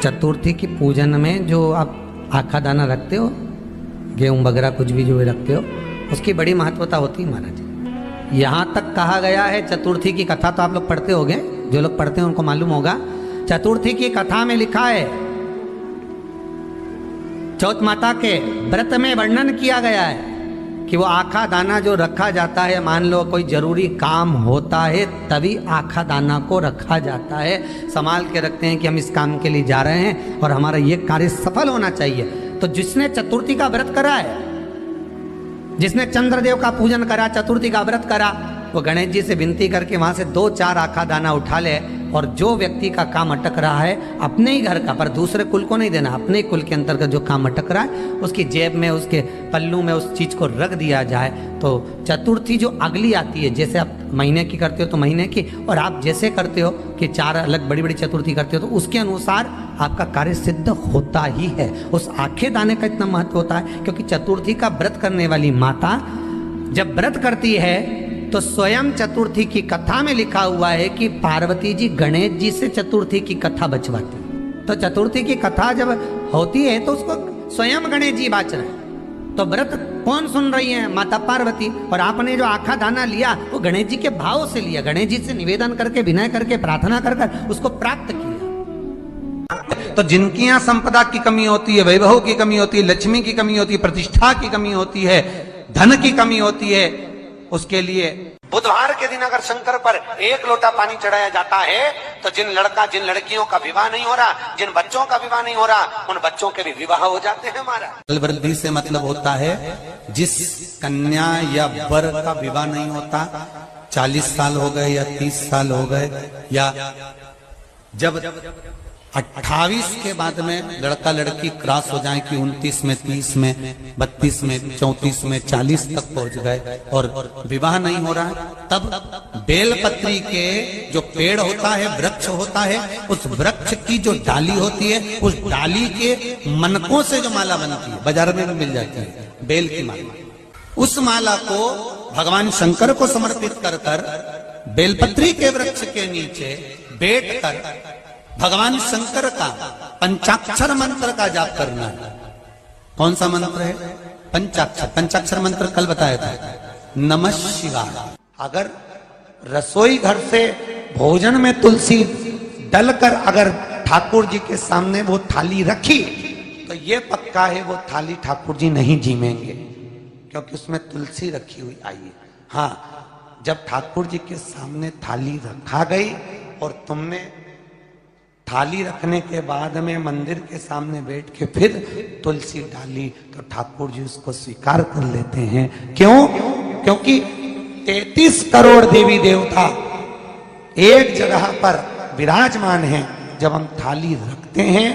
चतुर्थी की पूजन में जो आप आखा दाना रखते हो, गेहूं वगैरह कुछ भी जो रखते हो, उसकी बड़ी महत्वता होती है महाराज। यहाँ तक कहा गया है, चतुर्थी की कथा तो आप लोग पढ़ते होंगे, जो लोग पढ़ते हैं उनको मालूम होगा। चतुर्थी की कथा में लिखा है, चौथ माता के व्रत में वर्णन किया गया है कि वो आखा दाना जो रखा जाता है, मान लो कोई जरूरी काम होता है तभी आखा दाना को रखा जाता है, संभाल के रखते हैं कि हम इस काम के लिए जा रहे हैं और हमारा ये कार्य सफल होना चाहिए। तो जिसने चतुर्थी का व्रत करा है, जिसने चंद्रदेव का पूजन करा, चतुर्थी का व्रत करा, वो गणेश जी से विनती करके वहां से 2-4 आखा दाना उठा ले, और जो व्यक्ति का काम अटक रहा है अपने ही घर का, पर दूसरे कुल को नहीं देना, अपने ही कुल के अंतर्गत जो काम अटक रहा है उसकी जेब में, उसके पल्लू में उस चीज को रख दिया जाए। तो चतुर्थी जो अगली आती है, जैसे आप महीने की करते हो तो महीने की, और आप जैसे करते हो कि 4 अलग बड़ी बड़ी चतुर्थी करते हो तो उसके अनुसार आपका कार्य सिद्ध होता ही है। उस आखे दाने का इतना महत्व होता है क्योंकि चतुर्थी का व्रत करने वाली माता जब व्रत करती है तो स्वयं चतुर्थी की कथा में लिखा हुआ है कि पार्वती जी गणेश जी से चतुर्थी की कथा बचवाती। तो चतुर्थी की कथा जब होती है तो उसको स्वयं गणेश जी बाच रहे हैं। तो व्रत कौन सुन रही है? माता पार्वती। और आपने जो आखा दाना लिया वो गणेश जी के भाव से लिया, गणेश जी से निवेदन करके, विनय करके, प्रार्थना कर कर उसको प्राप्त किया। तो जिनकी यहाँ संपदा की कमी होती है, वैभव की कमी होती है, लक्ष्मी की कमी होती है, प्रतिष्ठा की कमी होती है, धन की कमी होती है, उसके लिए बुधवार के दिन अगर शंकर पर 1 लोटा पानी चढ़ाया जाता है तो जिन लड़कियों का विवाह नहीं हो रहा, जिन बच्चों का विवाह नहीं हो रहा, उन बच्चों के भी विवाह हो जाते हैं। हमारा वृद्धि से मतलब होता है जिस कन्या या वर का विवाह नहीं होता, 40 साल हो गए या 30 साल हो गए, या जब 28 के बाद में लड़का लड़की क्रॉस हो जाए कि 29 में, 30 में, 32 में, 34 में, 40 तक पहुंच गए और विवाह नहीं हो रहा है, तब बेलपत्री के जो पेड़ होता है, वृक्ष होता है, उस वृक्ष की जो डाली होती है, उस डाली के मनकों से जो माला बनती है, बाजार में भी मिल जाती है बेल की माला, उस माला को भगवान शंकर को समर्पित कर कर बेलपत्री के वृक्ष के नीचे बैठ कर भगवान शंकर का पंचाक्षर मंत्र का जाप करना है। कौन सा मंत्र है? पंचाक्षर। पंचाक्षर मंत्र कल बताया था, नमः शिवाय। अगर रसोई घर से भोजन में तुलसी डलकर अगर ठाकुर जी के सामने वो थाली रखी तो ये पक्का है वो थाली ठाकुर जी नहीं जीमेंगे, क्योंकि उसमें तुलसी रखी हुई आई है। हाँ, जब ठाकुर जी के सामने थाली रखा गई और तुमने थाली रखने के बाद में मंदिर के सामने बैठ के फिर तुलसी डाली तो ठाकुर जी उसको स्वीकार कर लेते हैं। क्यों? क्योंकि 33 करोड़ देवी देवता एक जगह पर विराजमान हैं। जब हम थाली रखते हैं,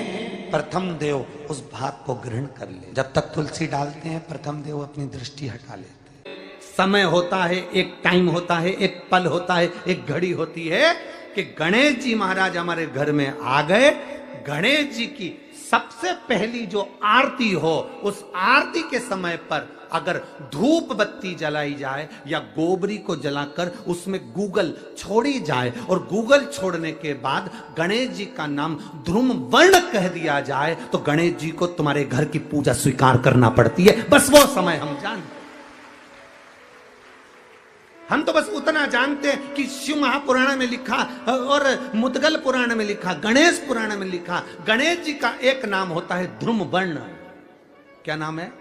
प्रथम देव उस भाग को ग्रहण कर ले। जब तक तुलसी डालते हैं, प्रथम देव अपनी दृष्टि हटा लेते हैं। समय होता है, एक टाइम होता है, एक पल होता है, एक घड़ी होती है कि गणेश जी महाराज हमारे घर में आ गए। गणेश जी की सबसे पहली जो आरती हो, उस आरती के समय पर अगर धूप बत्ती जलाई जाए या गोबरी को जलाकर उसमें गूगल छोड़ी जाए और गूगल छोड़ने के बाद गणेश जी का नाम ध्रुम वर्ण कह दिया जाए तो गणेश जी को तुम्हारे घर की पूजा स्वीकार करना पड़ती है। बस वो समय हम जानते, हम तो बस उतना जानते हैं कि शिव महापुराण में लिखा और मुद्गल पुराण में लिखा, गणेश पुराण में लिखा, गणेश जी का एक नाम होता है ध्रुम वर्ण। क्या नाम है?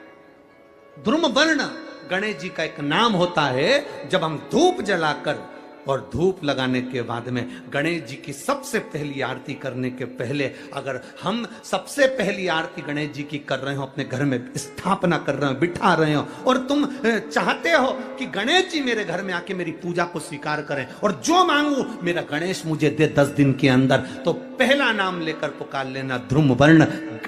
ध्रुम वर्ण गणेश जी का एक नाम होता है। जब हम धूप जलाकर और धूप लगाने के बाद में गणेश जी की सबसे पहली आरती करने के पहले अगर हम सबसे पहली आरती गणेश जी की कर रहे हो, अपने घर में स्थापना कर रहे हो, बिठा रहे हो, और तुम चाहते हो कि गणेश जी मेरे घर में आके मेरी पूजा को स्वीकार करें और जो मांगू मेरा गणेश मुझे दे 10 दिन के अंदर, तो पहला नाम लेकर पुकार लेना ध्रुम वर्ण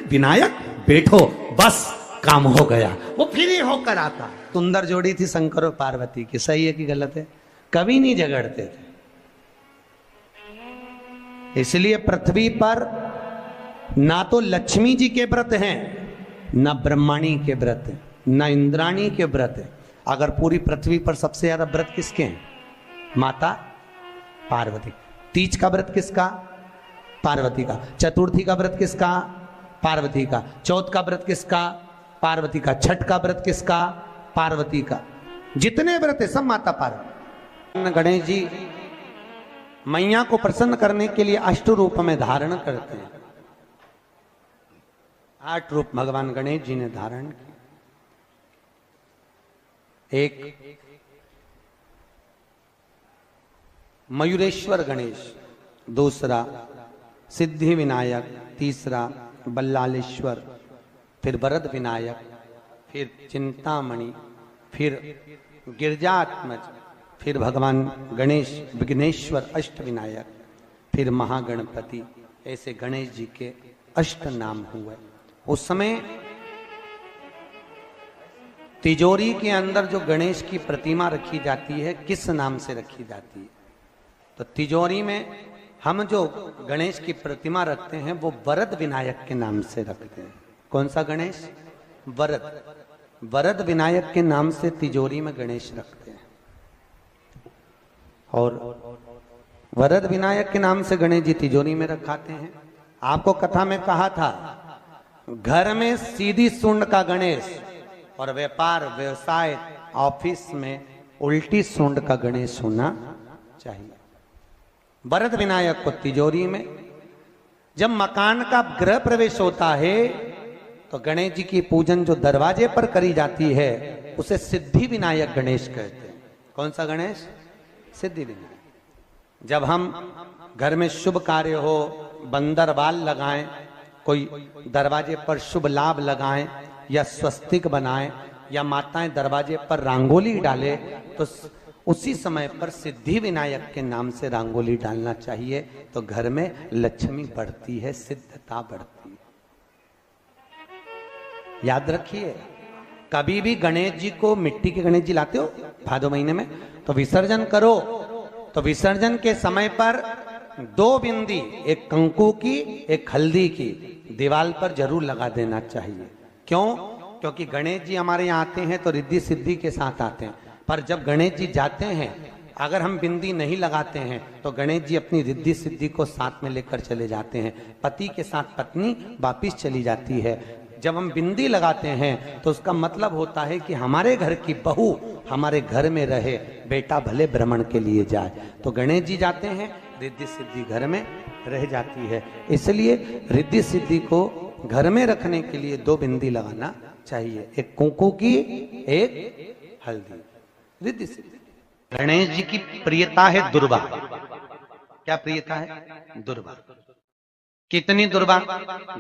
विनायक, बैठो, बस काम हो गया। वो फिर ही होकर आता। सुंदर जोड़ी थी शंकर और पार्वती की, सही है कि गलत है? कभी नहीं झगड़ते थे। इसलिए पृथ्वी पर ना तो लक्ष्मी जी के व्रत हैं, ना ब्रह्माणी के व्रत हैं, ना इंद्राणी के व्रत हैं। अगर पूरी पृथ्वी पर सबसे ज्यादा व्रत किसके हैं? माता पार्वती। तीज का व्रत किसका? पार्वती का। चतुर्थी का व्रत किसका? पार्वती का। चौथ का व्रत किसका? पार्वती का। छठ का व्रत किसका? पार्वती का। जितने व्रत है सब माता पार्वती। गणेश जी मैया को प्रसन्न करने के लिए अष्ट रूप में धारण करते हैं। 8 रूप भगवान गणेश जी ने धारण किए। एक मयूरेश्वर गणेश, दूसरा सिद्धि विनायक, तीसरा बल्लालेश्वर, फिर वरद विनायक, फिर चिंतामणि, फिर गिरजात्मज, फिर भगवान गणेश विघ्नेश्वर अष्ट विनायक, फिर महागणपति। ऐसे गणेश जी के अष्ट नाम हुए। उस समय तिजोरी के अंदर जो गणेश की प्रतिमा रखी जाती है किस नाम से रखी जाती है? तो तिजोरी में हम जो गणेश की प्रतिमा रखते हैं वो वरद विनायक के नाम से रखते हैं। कौन सा गणेश? वरद। वरद विनायक के नाम से तिजोरी में गणेश रखते हैं। और वरद विनायक के नाम से गणेश जी तिजोरी में रखाते हैं। आपको कथा में कहा था घर में सीधी सूंड का गणेश और व्यापार व्यवसाय ऑफिस में उल्टी सूंड का गणेश होना चाहिए। वरद विनायक को तिजोरी में। जब मकान का गृह प्रवेश होता है तो गणेश जी की पूजन जो दरवाजे पर करी जाती है उसे सिद्धि विनायक गणेश कहते हैं। कौन सा गणेश? सिद्धि विनायक। जब हम घर में शुभ कार्य हो, बंदरवाल लगाएं, कोई दरवाजे पर शुभ लाभ लगाएं या स्वस्तिक बनाएं या माताएं दरवाजे पर रंगोली डाले तो उसी समय पर सिद्धि विनायक के नाम से रंगोली डालना चाहिए। तो घर में लक्ष्मी बढ़ती है, सिद्धता बढ़ती है। याद रखिए, कभी भी गणेश जी को, मिट्टी के गणेश जी लाते हो भादो महीने में, तो विसर्जन करो तो विसर्जन के समय पर 2 बिंदी, एक कंकु की एक हल्दी की, दीवार पर जरूर लगा देना चाहिए। क्यों? क्योंकि गणेश जी हमारे यहाँ आते हैं तो रिद्धि सिद्धि के साथ आते हैं। पर जब गणेश जी जाते हैं अगर हम बिंदी नहीं लगाते हैं तो गणेश जी अपनी रिद्धि सिद्धि को साथ में लेकर चले जाते हैं। पति के साथ पत्नी वापिस चली जाती है। जब हम बिंदी लगाते हैं तो उसका मतलब होता है कि हमारे घर की बहू हमारे घर में रहे, बेटा भले भ्रमण के लिए जाए। तो गणेश जी जाते हैं, रिद्धि सिद्धि घर में रह जाती है। इसलिए रिद्धि सिद्धि को घर में रखने के लिए 2 बिंदी लगाना चाहिए, एक कुंकू की एक हल्दी। रिद्धि सिद्धि। गणेश जी की प्रियता है दुर्वा। क्या प्रियता है? दुर्वा। कितनी दुर्वा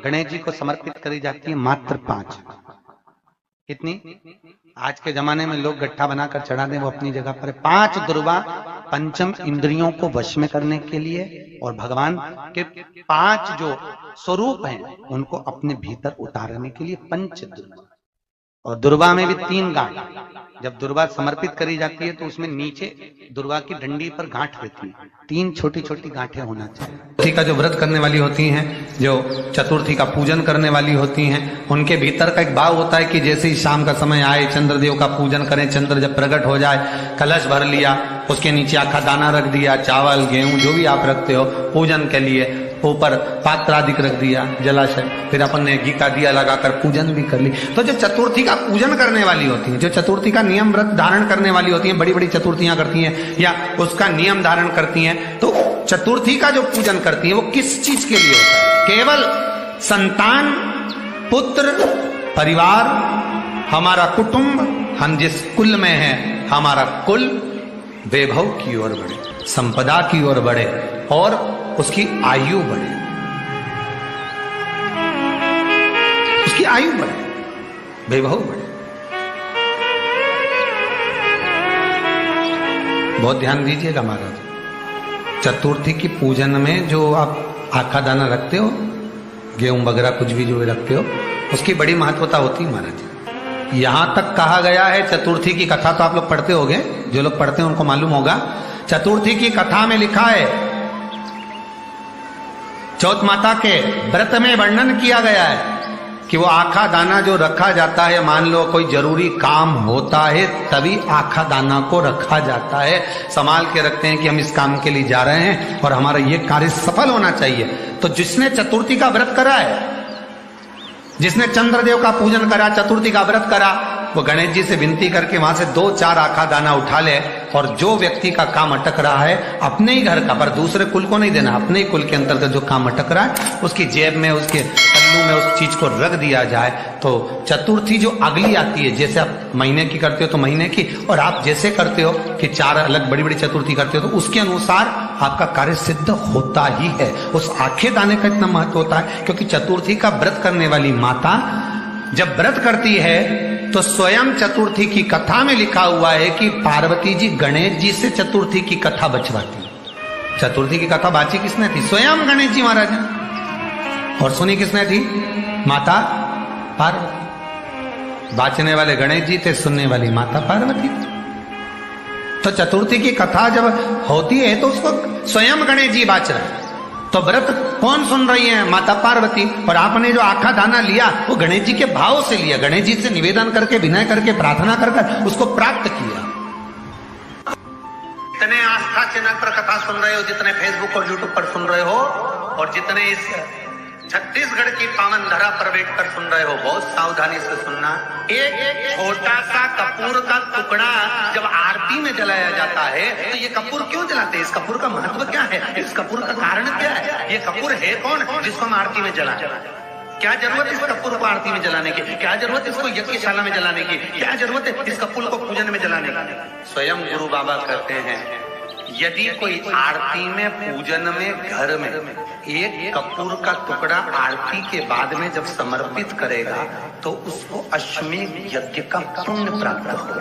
गणेश जी को समर्पित करी जाती है? मात्र 5। कितनी? आज के जमाने में लोग गट्ठा बनाकर चढ़ा दें, वो अपनी जगह पर 5 दुर्वा पंचम इंद्रियों को वश में करने के लिए और भगवान के 5 जो स्वरूप हैं उनको अपने भीतर उतारने के लिए 5 दुर्वा। और दुर्वा में भी 3 गांठ। जब दुर्वा समर्पित करी जाती है तो उसमें नीचे दुर्वा की डंडी पर गांठ रहती है, 3 छोटी छोटी गांठें होना चाहिए। चतुर्थी का जो व्रत करने वाली होती हैं, जो चतुर्थी का पूजन करने वाली होती हैं, उनके भीतर का एक भाव होता है कि जैसे ही शाम का समय आए चंद्रदेव का पूजन करें। चंद्र जब प्रकट हो जाए, कलश भर लिया, उसके नीचे आखा दाना रख दिया, चावल गेहूं जो भी आप रखते हो पूजन के लिए, ऊपर पात्र आदि रख दिया, जलाशय, फिर अपन ने घी का दिया लगाकर पूजन भी कर ली। तो जो चतुर्थी का पूजन करने वाली होती है, जो चतुर्थी का नियम व्रत धारण करने वाली होती है, बड़ी बड़ी चतुर्थियां करती हैं या उसका नियम धारण करती हैं, तो चतुर्थी का जो पूजन करती है वो किस चीज के लिए होता है? केवल संतान, पुत्र, परिवार, हमारा कुटुंब, हम जिस कुल में हैं, हमारा कुल वैभव की ओर बढ़े, संपदा की ओर बढ़े और उसकी आयु बढ़े, उसकी आयु बढ़े, वैभव बढ़े। बहुत ध्यान दीजिएगा महाराज। चतुर्थी की पूजन में जो आप आखा दाना रखते हो, गेहूं वगैरह कुछ भी जो रखते हो, उसकी बड़ी महत्वता होती है महाराज। यहां तक कहा गया है, चतुर्थी की कथा तो आप लोग पढ़ते होंगे, जो लोग पढ़ते हैं उनको मालूम होगा। चतुर्थी की कथा में लिखा है, चौथ माता के व्रत में वर्णन किया गया है कि वो आखा दाना जो रखा जाता है, मान लो कोई जरूरी काम होता है तभी आखा दाना को रखा जाता है, संभाल के रखते हैं कि हम इस काम के लिए जा रहे हैं और हमारा ये कार्य सफल होना चाहिए, तो जिसने चतुर्थी का व्रत करा है, जिसने चंद्रदेव का पूजन करा, चतुर्थी का व्रत करा, वो गणेश जी से विनती करके वहां से 2-4 आखा दाना उठा ले, और जो व्यक्ति का काम अटक रहा है अपने ही घर का, पर दूसरे कुल को नहीं देना, अपने ही कुल के अंतर्गत जो काम अटक रहा है उसकी जेब में, उसके पल्लू में उस चीज को रख दिया जाए, तो चतुर्थी जो अगली आती है, जैसे आप महीने की करते हो तो महीने की, और आप जैसे करते हो कि 4 अलग बड़ी बड़ी चतुर्थी करते हो, तो उसके अनुसार आपका कार्य सिद्ध होता ही है। उस आखे दाने का इतना महत्व होता है क्योंकि चतुर्थी का व्रत करने वाली माता जब व्रत करती है तो स्वयं चतुर्थी की कथा में लिखा हुआ है कि पार्वती जी गणेश जी से चतुर्थी की कथा बचवाती। चतुर्थी की कथा बाची किसने थी? स्वयं गणेश जी महाराज ने। और सुनी किसने थी? माता पार्वती। बाचने वाले गणेश जी थे, सुनने वाली माता पार्वती थी। तो चतुर्थी की कथा जब होती है तो उसको स्वयं गणेश जी बाच रहे हैं, तो व्रत कौन सुन रही है? माता पार्वती। और आपने जो आखा दाना लिया वो गणेश जी के भाव से लिया, गणेश जी से निवेदन करके, विनय करके, प्रार्थना कर उसको प्राप्त किया। जितने आस्था चैनल पर कथा सुन रहे हो, जितने फेसबुक और यूट्यूब पर सुन रहे हो, और जितने इस छत्तीसगढ़ की पावन धरा पर बैठकर सुन रहे हो, बहुत सावधानी से सुनना। एक छोटा सा कपूर का टुकड़ा जब आरती में जलाया जाता है तो ये कपूर क्यों जलाते हैं? इस कपूर का महत्व क्या है? इस कपूर का कारण क्या है? ये कपूर है कौन जिसको हम आरती में जलाते? क्या जरूरत इस कपूर को आरती में जलाने की? क्या जरूरत इसको यज्ञशाला में जलाने की? क्या जरूरत है इस कपूर को पूजन में जलाने की? स्वयं गुरु बाबा कहते हैं यदि कोई आरती में, पूजन में, घर में एक कपूर का टुकड़ा आरती के बाद में जब समर्पित करेगा तो उसको अश्वमेध यज्ञ का पुण्य प्राप्त होगा।